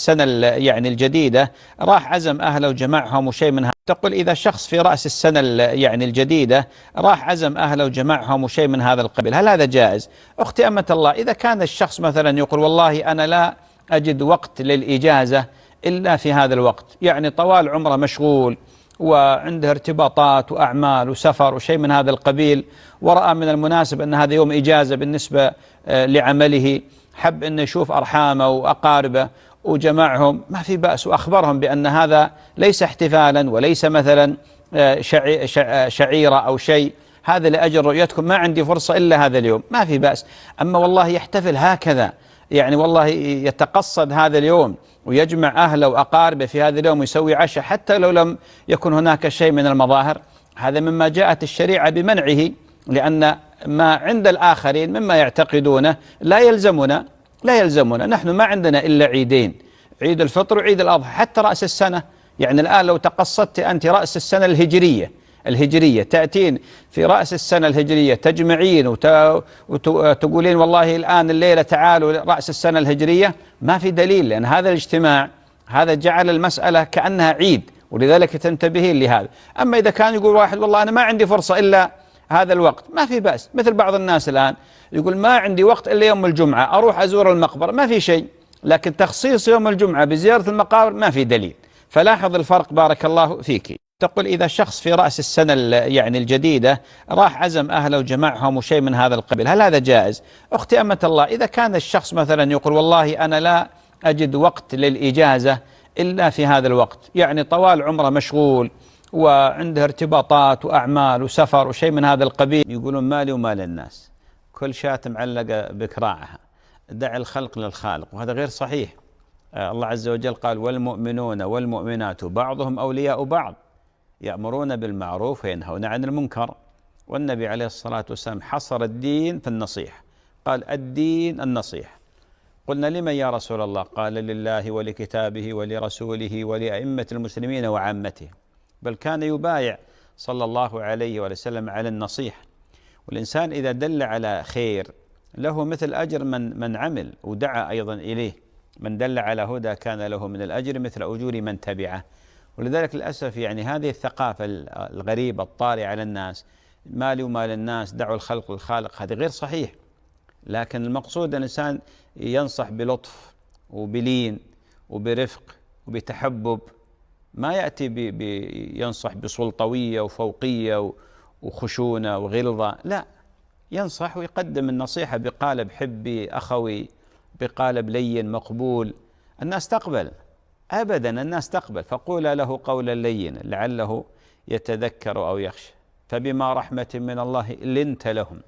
السنة يعني الجديدة راح عزم أهله وجمعهم وشيء من هذا. تقول إذا شخص في رأس السنة يعني الجديدة راح عزم أهله وجمعهم وشيء من هذا القبيل، هل هذا جائز؟ أختي أمة الله، إذا كان الشخص مثلا يقول والله أنا لا أجد وقت للإجازة إلا في هذا الوقت، يعني طوال عمره مشغول وعنده ارتباطات وأعمال وسفر وشيء من هذا القبيل، ورأى من المناسب أن هذا يوم إجازة بالنسبة لعمله، حب أن يشوف أرحامه وأقاربه وجمعهم، ما في بأس، وأخبرهم بأن هذا ليس احتفالا وليس مثلا شعيرة أو شيء، هذا لأجل رؤيتكم، ما عندي فرصة إلا هذا اليوم، ما في بأس. أما والله يحتفل هكذا، يعني والله يتقصد هذا اليوم ويجمع أهله وأقاربه في هذا اليوم ويسوي عشاء حتى لو لم يكن هناك شيء من المظاهر، هذا مما جاءت الشريعة بمنعه، لأن ما عند الآخرين مما يعتقدونه لا يلزمنا. نحن ما عندنا إلا عيدين، عيد الفطر وعيد الأضحى، حتى رأس السنة. يعني الآن لو تقصدت أنت رأس السنة الهجرية تأتين في رأس السنة الهجرية تجمعين وتقولين والله الآن الليلة تعالوا رأس السنة الهجرية، ما في دليل، لأن هذا الاجتماع هذا جعل المسألة كأنها عيد، ولذلك تنتبهين لهذا. أما إذا كان يقول واحد والله أنا ما عندي فرصة إلا هذا الوقت، ما في بأس. مثل بعض الناس الآن يقول ما عندي وقت إلا يوم الجمعة أروح أزور المقبرة، ما في شيء، لكن تخصيص يوم الجمعة بزيارة المقابر ما في دليل. فلاحظ الفرق بارك الله فيك. تقول إذا شخص في رأس السنة يعني الجديدة راح عزم أهله وجمعهم وشيء من هذا القبيل، هل هذا جائز؟ أختي أمة الله، إذا كان الشخص مثلا يقول والله أنا لا أجد وقت للإجازة إلا في هذا الوقت، يعني طوال عمره مشغول وعنده ارتباطات وأعمال وسفر وشيء من هذا القبيل، يقولون مالي ومال الناس، كل شاة معلقة بكراعها، دع الخلق للخالق، وهذا غير صحيح. الله عز وجل قال والمؤمنون والمؤمنات بعضهم أولياء بعض يأمرون بالمعروف وينهون عن المنكر. والنبي عليه الصلاة والسلام حصر الدين في النصيحة، قال الدين النصيحة. قلنا لمن يا رسول الله؟ قال لله ولكتابه ولرسوله ولأئمة المسلمين وعامتهم. بل كان يبايع صلى الله عليه وسلم على النصيحة. والإنسان إذا دل على خير له مثل أجر من عمل ودعا أيضا إليه، من دل على هدى كان له من الأجر مثل أجور من تبعه. ولذلك للأسف يعني هذه الثقافة الغريبة الطارئة على الناس، مالي ومال الناس، دعوا الخلق للخالق، هذا غير صحيح. لكن المقصود الإنسان ينصح بلطف وبلين وبرفق وبتحبب، ما يأتي ينصح بسلطوية وفوقية وخشونة وغلظة، لا، ينصح ويقدم النصيحة بقالب حبي أخوي، بقالب لين مقبول، الناس تقبل، أبدا الناس تقبل. فقولا له قولا لينا لعله يتذكر أو يخشى، فبما رحمة من الله لنت لهم.